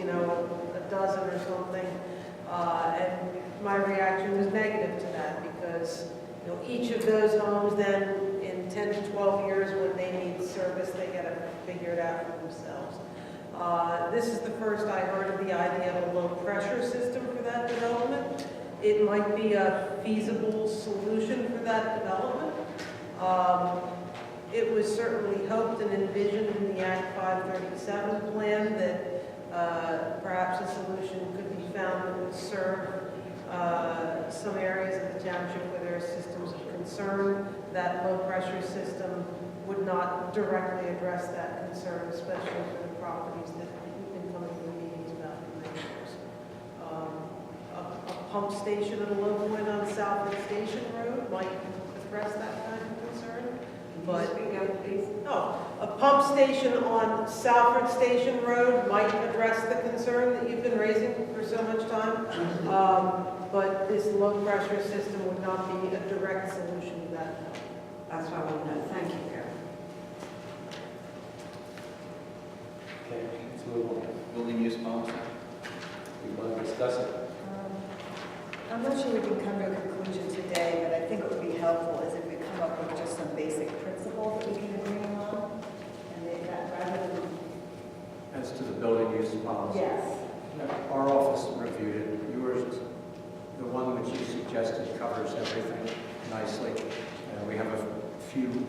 you know, a dozen or something. And my reaction was negative to that because, you know, each of those homes then in 10 to 12 years when they need service, they got to figure it out for themselves. This is the first I heard of the idea of a low pressure system for that development. It might be a feasible solution for that development. It was certainly hoped and envisioned in the Act 537 plan that perhaps a solution could be found that would serve some areas of the township where there are systems of concern. That low pressure system would not directly address that concern, especially for the properties that we've been coming to the meetings about for many years. A pump station at a low point on Southwood Station Road might address that kind of concern. But a pump station on Southwood Station Road might address the concern that you've been raising for so much time. But this low pressure system would not be a direct solution to that. That's what I want to know. Thank you, Karen. Okay, let's move on. Building use policy. We want to discuss it. I'm not sure we can come to a conclusion today, but I think what would be helpful is if we come up with just some basic principles that we can agree on, and that rather than... As to the building use policy? Yes. Our office reviewed it. Yours, the one which you suggested, covers everything nicely. We have a few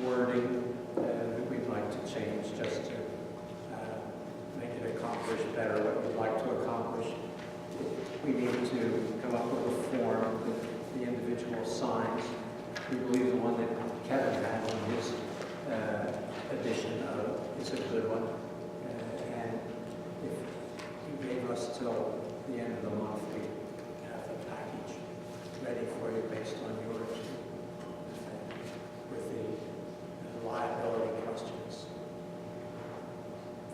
wording that we'd like to change just to make it accomplish better what we'd like to accomplish. We need to come up with a form that the individual signs. We believe the one that Kevin had on his edition is a good one. And if you gave us till the end of the month, we have the package ready for you based on yours with the liability questions.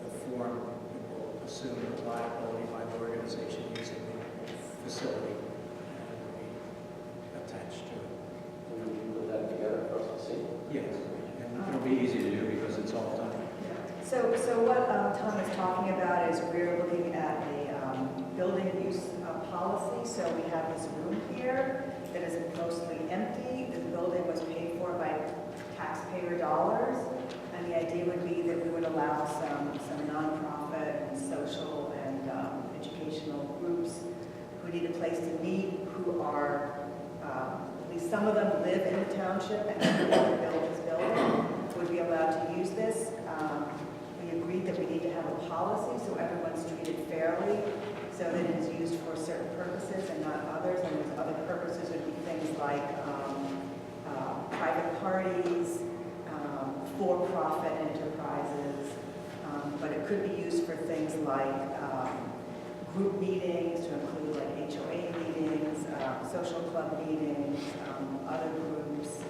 The form will assume the liability by the organization using the facility and we attach to it. Can we put that together for us to see? Yes, and it'll be easy to do because it's all done. So what Tom is talking about is we're looking at a building use policy. So we have this room here that is mostly empty. The building was paid for by taxpayer dollars. And the idea would be that we would allow some nonprofit and social and educational groups who need a place to meet, who are, at least some of them live in the township and want to build this building, would be allowed to use this. We agreed that we need to have a policy so everyone's treated fairly, so that it is used for certain purposes and not others. And those other purposes would be things like private parties, for-profit enterprises, but it could be used for things like group meetings, to include like HOA meetings, social club meetings, other groups,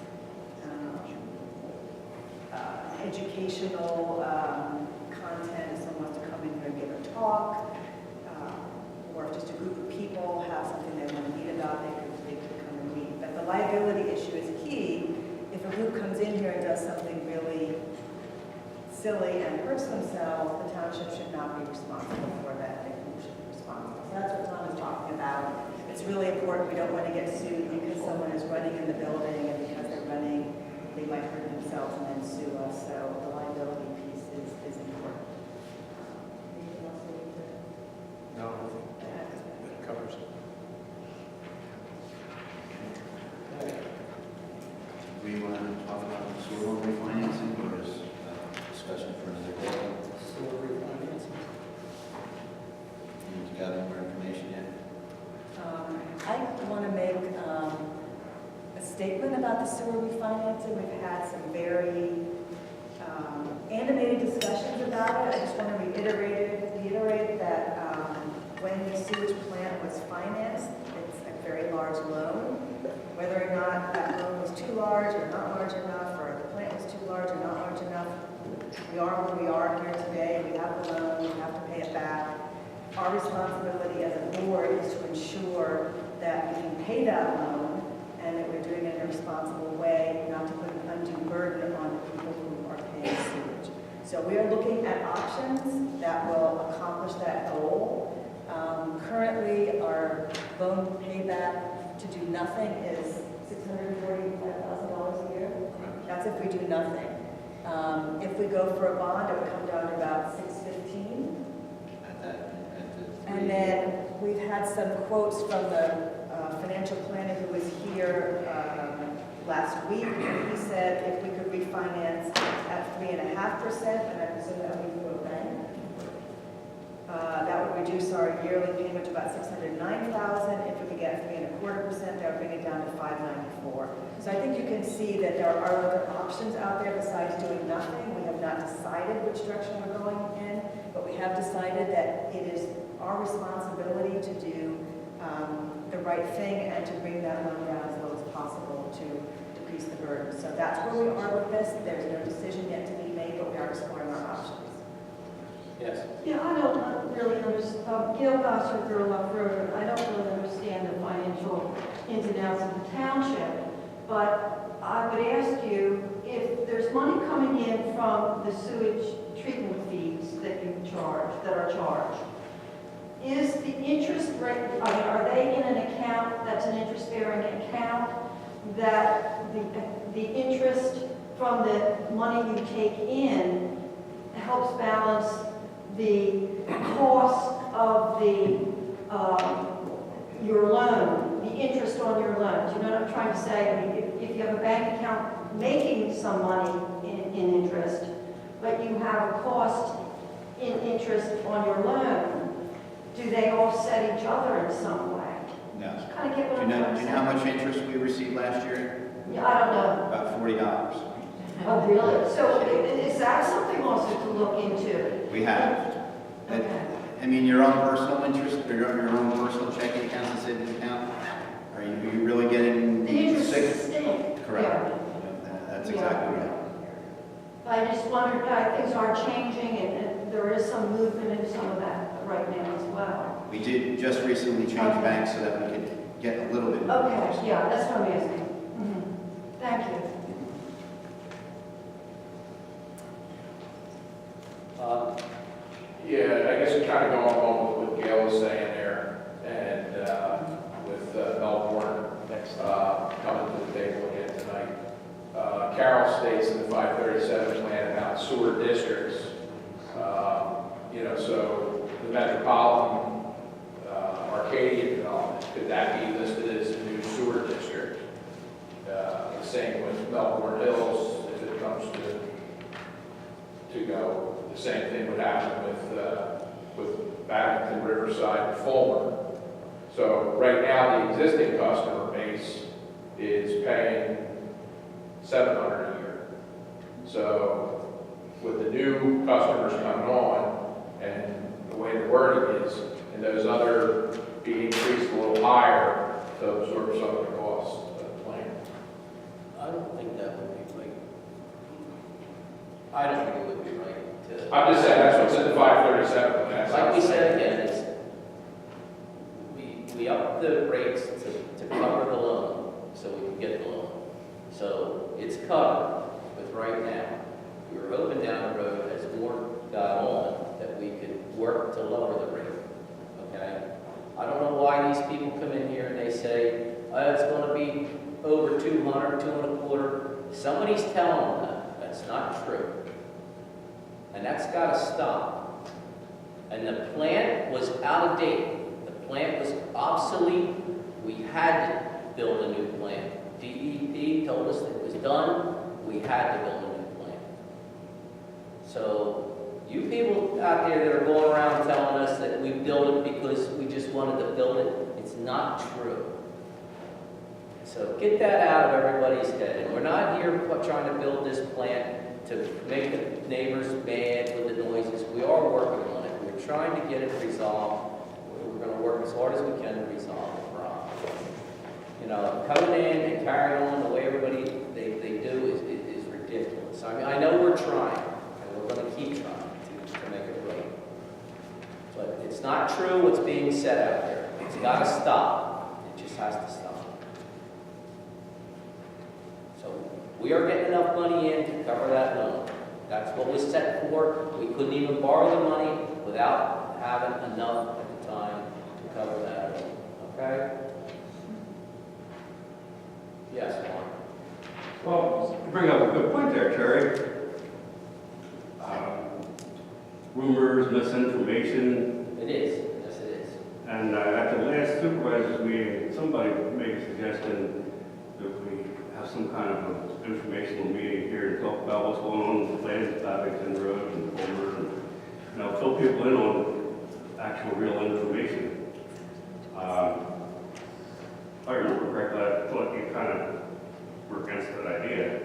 educational content, if someone wants to come in here and give a talk, or if just a group of people have something they want to meet about, they could come and meet. But the liability issue is key. If a group comes in here and does something really silly and hurts themselves, the township should not be responsible for that. They should be responsible. So that's what Tom is talking about. It's really important. We don't want to get sued because someone is running in the building, and because they're running, they might hurt themselves and then sue us. So the liability piece is important. Anything else we need to No, I think add? that covers it. We want to talk about sewer refinancing or is discussion for another day? Sewer refinancing. You got more information yet? I want to make a statement about the sewer refinancing. We've had some very animated discussions about it. I just want to reiterate that when the sewage plant was financed, it's a very large loan. Whether or not that loan was too large or not large enough, or the plant was too large or not large enough, we are where we are here today. We have the loan, we have to pay it back. Our responsibility as a board is to ensure that we can pay that loan and that we're doing it in a responsible way, not to put an undue burden on the people who are paying sewage. So we are looking at options that will accomplish that goal. loan payback to do nothing is $645,000 a year. That's if we do nothing. If we go for a bond, it would come down to about $615. And then we've had some quotes from the financial planner who was here last week. He said if we could refinance at 3.5%, and I presume that would be through a bank, that would reduce our yearly payment to about $609,000. If we could get 3.25%, that would bring it down to $594. So I think you can see that there are other options out there besides doing nothing. We have not decided which direction we're going in, but we have decided that it is our responsibility to do the right thing and to bring that loan down as low as possible to decrease the burden. So that's where we are with this. There's no decision yet to be made, but we are exploring our options. Yes. Yeah, I don't really understand, Gail Gossard, Girl Up Road, I don't really understand the financial ins and outs of the township, but I would ask you, if there's money coming in from the sewage treatment fees that you charge, that are charged, is the interest rate, I mean, are they in an account that's an interest-bearing account, that the interest from the money you take in helps balance the cost of your loan, the interest on your loan? Do you know what I'm trying to say? I mean, if you have a bank account making some money in interest, but you have a cost in interest on your loan, do they offset each other in some way? No. Kind of get what Do I'm you know, trying do to you say? know how much interest we received last year? Yeah, I don't know. About $40. Oh, really? So is that something also to look into? We have. Okay. I mean, your own personal interest, or your own personal checking account and savings account, are you really getting The interest sick? is staying. Correct. Yeah. That's exactly right. I just wondered, things are changing and there is some movement in some of that right now as well. We did just recently change banks so that we could get a little bit more. Okay, yeah, that's what I'm asking. Mhm. Thank you. Yeah, I guess kind of going along with what Gail was saying there, and with Melbourne coming to the table again tonight. Carol states in the 537 plan about sewer districts. So the metropolitan Arcadia development, could that be listed as a new sewer district? The same with Melbourne Hills, if it comes to go. The same thing would happen with Babington, Riverside, and Fulmer. So right now, the existing customer base is paying $700 a year. So with the new customers coming on, and the way the wording is, and those other be increased a little higher to absorb some of the costs of the plant. I don't think that would be right. I don't think it would be right to. I'm just saying, that's what's in the 537 plan. Like we said again, it's, we up the rates to cover the loan, so we can get the loan. So it's covered with right now. We were hoping down the road, as more got on, that we could work to lower the rate, okay? I don't know why these people come in here and they say, oh, it's gonna be over 200, 225. Somebody's telling them that. That's not true. And that's gotta stop. And the plant was out of date. The plant was obsolete. We had to build a new plant. DEP told us that it was done. We had to build a new plant. So you people out there that are going around telling us that we built it because we just wanted to build it, it's not true. So get that out of everybody's head. And we're not here trying to build this plant to make the neighbors mad with the noises. We are working on it. We're trying to get it resolved. We're going to work as hard as we can to resolve the problem. You know, coming in and carrying on the way everybody they do is ridiculous. I mean, I know we're trying, and we're going to keep trying to make it right. But it's not true what's being said out there. It's got to stop. It just has to stop. So we are getting enough money in to cover that loan. That's what was set for. We couldn't even borrow the money without having enough at the time to cover that loan. Okay? point there, Terry. Rumors, misinformation, It is, yes it is. and at the last supervisors meeting, somebody made a suggestion that we have some kind of an informational meeting here to talk about what's going on with the plans of Abington Road and Fulmer, and, fill people in on actual real information. If I remember correctly, I thought you kind of were against that idea.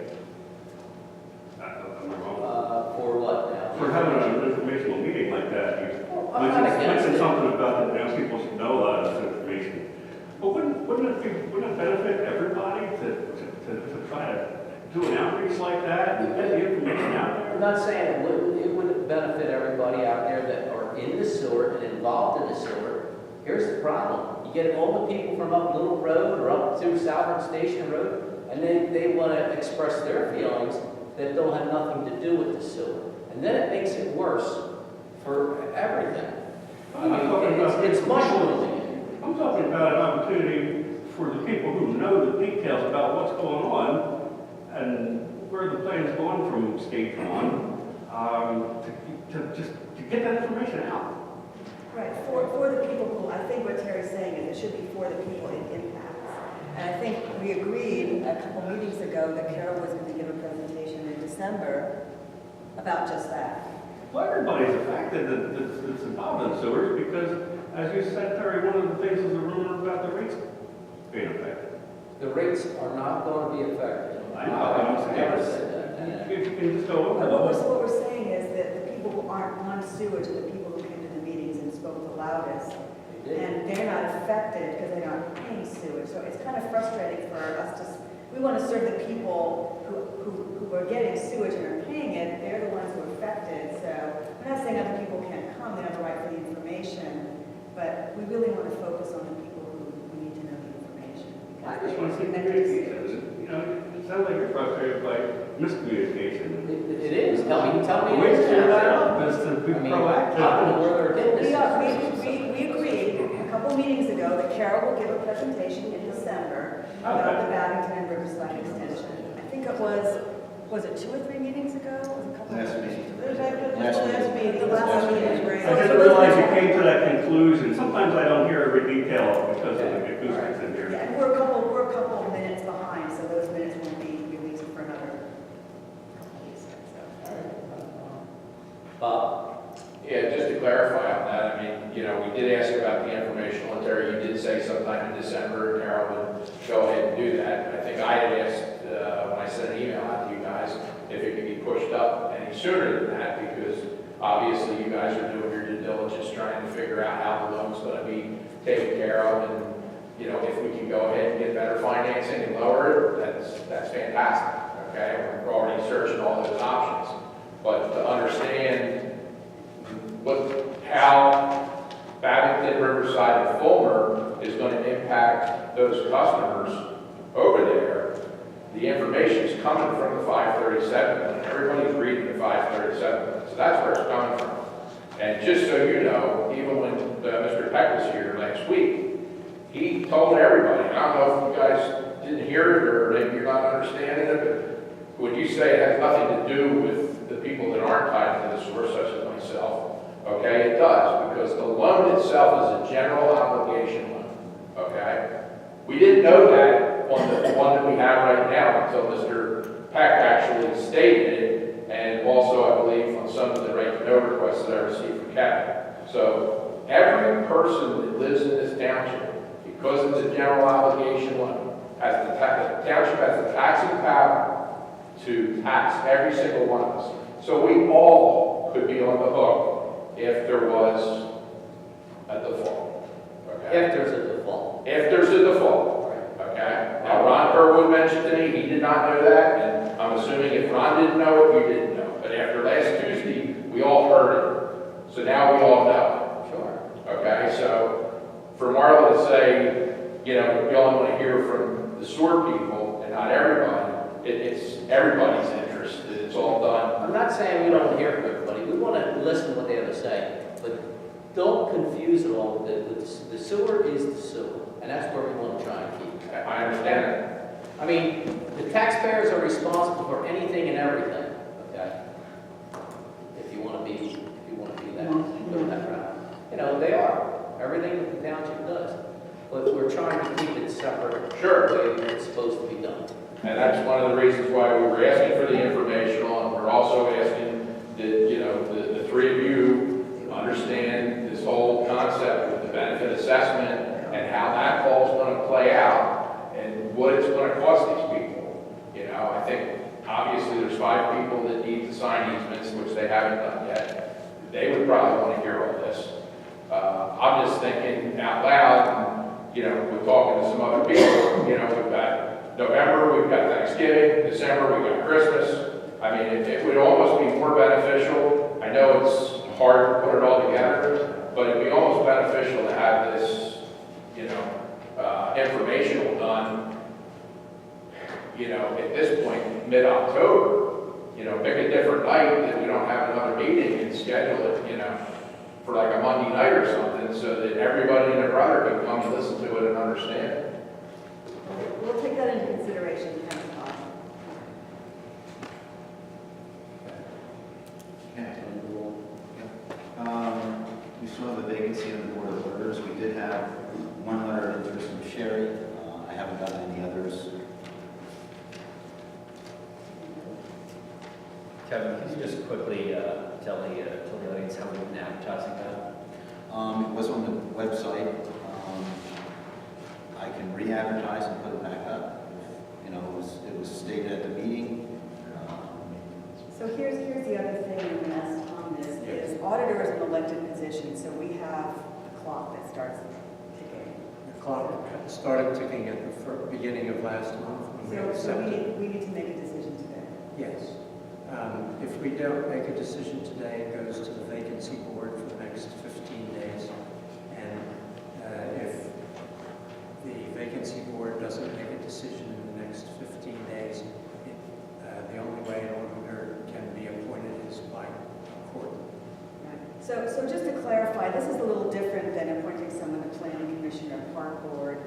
Am I wrong? For what now? For having an informational meeting like that, you I'm not against mentioned it. something about that, people should know a lot of this information. But wouldn't it benefit everybody to try to do an outreach like that and get the information out I'm there? not saying it wouldn't benefit everybody out there that are in the sewer and involved in the sewer. Here's the problem. You get all the people from up Little Road or up to Southern Station Road, and they want to express their feelings that don't have nothing to do with the sewer. And then it makes it worse for everything. I'm not talking about It's mushrooming. I'm talking about an opportunity for the people who know the details about what's going on and where the plan's going from stage one, to get that information out. Right, for the people who, I think what Terry's saying is it should be for the people it impacts. And I think we agreed a couple meetings ago that Carol was going to give a presentation in December about just that. Well, everybody's affected that's involved in sewers because, as you said, Terry, one of the things is a rumor about the rates being affected. The rates are not going to be affected. I know, I'm Never saying. said that. If you can just go over But those. what we're saying is that the people who aren't on sewage are the people who came to the meetings and spoke the loudest. They did. And they're not affected because they're not paying sewage. So it's kind of frustrating for us to, we want to serve the people who are getting sewage and are paying it. They're the ones who are affected. So we're not saying other people can't come, they have a right for the information. But we really want to focus on the people who need to know the information. I just want to see communication. It sounds like you're frustrated by miscommunication. It is. Tell me The way it to is. clear that up is to be I mean, proactive. I don't know where they're getting this. We agreed a couple meetings ago that Carol will give a presentation in December about Okay. the Babington and Riverside extension. I think it was it 2 or 3 meetings ago? It was a couple. Last meeting. There's that, just the Last last meeting, The last meeting. great. I didn't realize you came to that conclusion. Sometimes I don't hear every detail because of the acoustics in here. Yeah, and we're a couple minutes behind, so those minutes won't be released for another couple weeks. So. Bob? Yeah, just to clarify on that, I mean, we did ask about the informational, and Terry, you did say sometime in December, Carol would go ahead and do that. I think I had asked, when I sent an email out to you guys, if it could be pushed up any sooner than that, because obviously you guys are doing your due diligence trying to figure out how the loan's going to be taken care of, and, if we can go ahead and get better financing and lower it, that's fantastic, okay? We're already searching all those options. But to understand how Babington, Riverside, and Fulmer is going to impact those customers over there, the information is coming from the 537 plan. Everybody's reading the 537 plan, so that's where it's coming from. And just so you know, even when Mr. Peck was here last week, he told everybody, and I don't know if you guys didn't hear it or maybe you're not understanding it, but when you say it has nothing to do with the people that aren't tied to the source, such as myself, okay, it does, because the loan itself is a general obligation loan, okay? We didn't know that on the one that we have right now until Mr. Peck actually stated it, and also, I believe, on some of the right-to-know requests that I received from Kevin. So every person that lives in this township, because it's a general obligation loan, the township has the taxing power to tax every single one of us. So we all could be on the hook if there was a default. Okay? If there's a default. If there's a default. Okay? Now, Ron Kerwood mentioned to me, he did not know that, and I'm assuming if Ron didn't know it, you didn't know. But after last Tuesday, we all heard it. So now we all know. Sure. Okay? So for Marla to say, we only want to hear from the sewer people and not everybody, it's everybody's interest. It's all done. I'm not saying we don't hear from everybody. We want to listen to what they have to say. But don't confuse it all. The sewer is the sewer. And that's where we want to try and keep. I understand that. I mean, the taxpayers are responsible for anything and everything, okay? If you want to be that, go that route. You know, they are, everything that the township does. But we're trying to keep it separate. Sure. The way it's supposed to be done. And that's one of the reasons why we were asking for the informational, and we're also asking that, you know, the three of you understand this whole concept with the benefit assessment and how that all's going to play out and what it's going to cost these people. You know, I think obviously there's 5 people that need to sign easements, which they haven't done yet. They would probably want to hear all this. I'm just thinking out loud, and, you know, we're talking to some other people, you know, we've got November, we've got Thanksgiving, December, we've got Christmas. I mean, it would almost be more beneficial. I know it's hard to put it all together, but it'd be almost beneficial to have this, you know, informational done, you know, at this point, mid-October. You know, pick a different night that we don't have another meeting and schedule it, you know, for like a Monday night or something, so that everybody and their brother can come and listen to it and understand. We'll take that into consideration, thanks, Todd. Okay. We still have a vacancy on the Board of Orders. We did have one letter of interest from Sherry. I haven't gotten any others. Kevin, can you just quickly tell the audience how we've been advertising that? It was on the website. I can re-advertise and put it back up. You know, it was stated at the meeting. So here's the other thing I'm going to ask Tom is auditor is an elected position, so we have a clock that starts ticking. The clock started ticking at the beginning of last month when we So accepted. we need to make a decision today. Yes. If we don't make a decision today, it goes to the vacancy board for the next 15 days. And if the vacancy board doesn't make a decision in the next 15 days, the only way an auditor can be appointed is by court. Right. So just to clarify, this is a little different than appointing someone to planning commission or park board.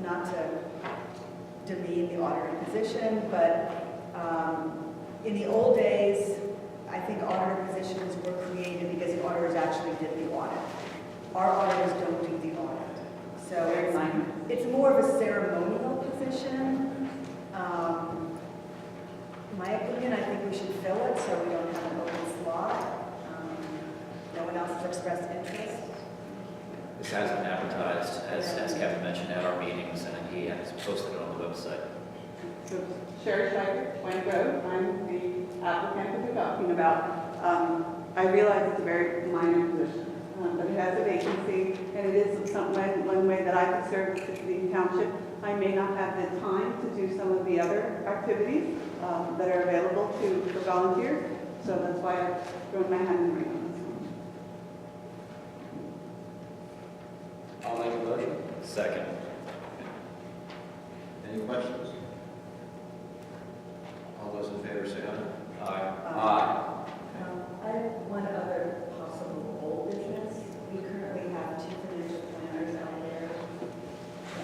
Not to demean the auditor position, but in the old days, I think auditor positions were created because the auditors actually did the audit. Our auditors don't do the audit. So it's more of a ceremonial position. In my opinion, I think we should fill it so we don't have an open slot. No one else has expressed interest. This has been advertised, as Kevin mentioned, at our meetings, and he has posted it on the website. So Sherry Schreiber, Wayne Road, I'm the applicant that we're talking about. I realize it's a very minor position, but it has a vacancy, and it is one way that I could serve the township. I may not have the time to do some of the other activities that are available for volunteers, so that's why I've thrown my hand in the ring on this one. I'll make a motion. Second. Any questions? All those in favor say aye. Aye. Aye. I have one other possible old business. We currently have 2 financial planners out there.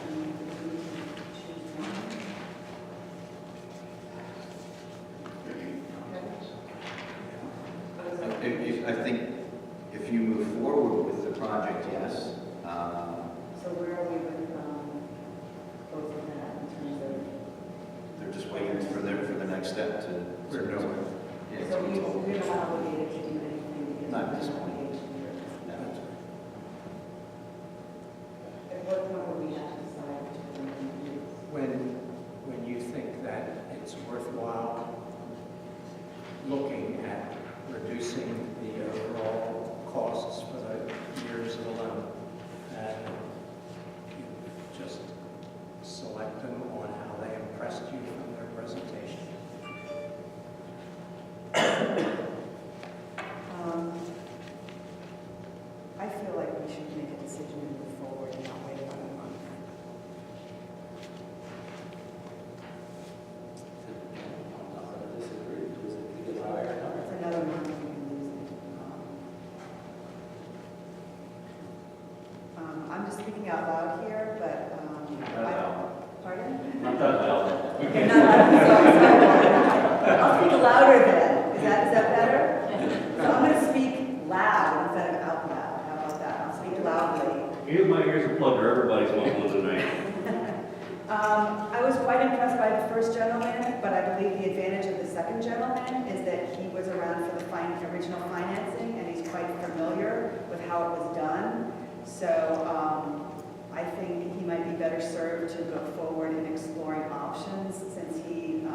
We need to choose one. I think if you move forward with the project, yes. So where are we with both of that in terms of? They're just waiting for the next step to. We're nowhere. Yeah, So it's all- we're not obligated to do anything because Not at this we're point. engaged in your- No. At what point will we have to decide which one we're going to use? When you think that it's worthwhile looking at reducing the overall costs for the years of a loan, you just select them on how they impressed you from their presentation. I feel like we should make a decision and move forward and not wait about a month. I'm not going to disagree, because if you get higher, It's another month we can lose it. I'm just speaking out loud here, but, Not that pardon? Not that Okay, sorry. I'll speak louder then. Is that better? So I'm going to speak loud instead of out loud. How about that? I'll speak loudly. Here's my ears are plugged for everybody's mumbling tonight. I was quite impressed by the first gentleman, but I believe the advantage of the second gentleman is that he was around for the original financing, and he's quite familiar with how it was done. So I think he might be better served to go forward in exploring options, since he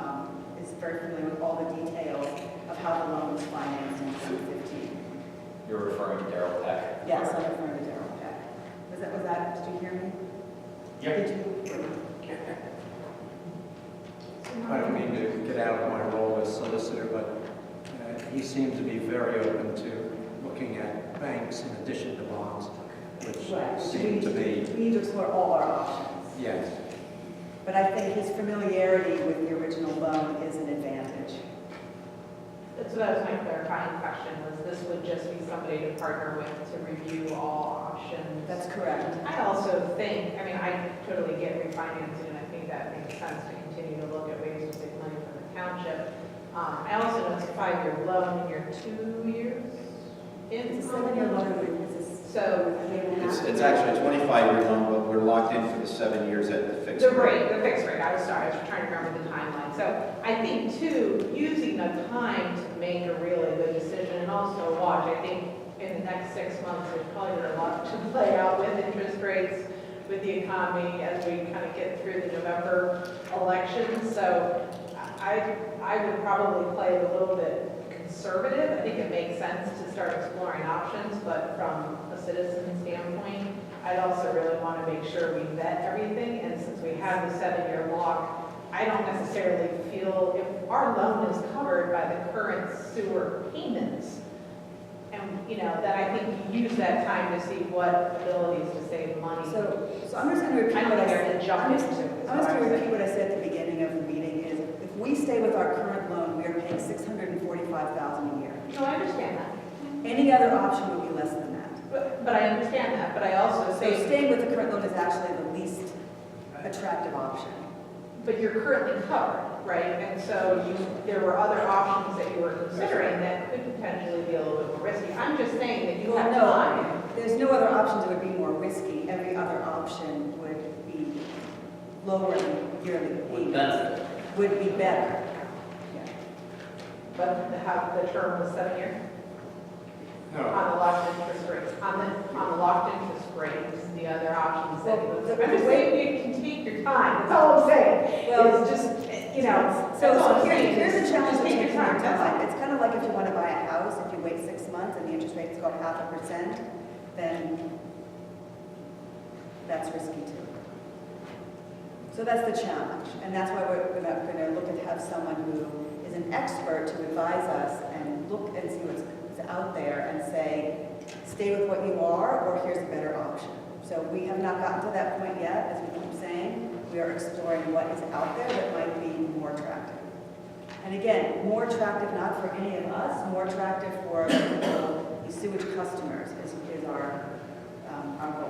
is very familiar with all the details of how the loan was financed in 2015. You're referring to Daryl Peck? Yes, I'm referring to Daryl Peck. Was that, did you hear me? Yep. Did you? I don't mean to get out of my role as solicitor, but he seemed to be very open to looking at banks in addition to bonds, which seemed to be, We need to explore all our options. yes. But I think his familiarity with the original loan is an advantage. So that was my clarifying question, was this would just be somebody to partner with to review all options? That's correct. I also think, I mean, I totally get refinancing, and I think that makes sense to continue to look at ways to save money from the township. I also know it's a 5-year loan, and you're 2 years in. It's a 7-year loan. So, It's actually a 25-year loan, but we're locked in for the 7 years at the fixed the rate. rate, the fixed rate, I was sorry, I was trying to remember the timeline. So I think too, using the time to make a really good decision, and also watch, I think in the next 6 months, there's probably a lot to play out with interest rates, with the economy, as we kind of get through the November election. So I would probably play it a little bit conservative. I think it makes sense to start exploring options, but from a citizen standpoint, I'd also really want to make sure we vet everything. And since we have the 7-year block, I don't necessarily feel if our loan is covered by the current sewer payments, and that I think you use that time to see what abilities to save money. So I'm just going to repeat I don't what I think they're said. to jump I'm into. just is going what I to was repeat saying. what I said at the beginning of the meeting is, if we stay with our current loan, we are paying $645,000 a year. No, I understand that. Any other option would be less than that. But I understand that, but I also So say, staying with the current loan is actually the least attractive option. but you're currently covered, right? And so there were other options that you were considering that could potentially be a little bit more risky. I'm just saying that you have time. There's no other options that would be more risky. Every other option would be lowering yearly With payments. benefit. Would be better. Yeah. But the term was 7 years? No. On the locked interest rates, on the locked interest rates, the other options that you Well, would, I'm just saying, you can take your time, that's all I'm saying. Well, It's just, that's all So I'm saying. here's the challenge Just of take taking your your time, that's all. time. It's kind of like if you want to buy a house, if you wait 6 months and the interest rates go up 0.5%, then that's risky too. So that's the challenge, and that's why we're going to look at have someone who is an expert to advise us and look and see what's out there and say, stay with what you are, or here's a better option. So we have not gotten to that point yet, as we keep saying. We are exploring what is out there that might be more attractive. And again, more attractive not for any of us, more attractive for the sewage customers is our goal.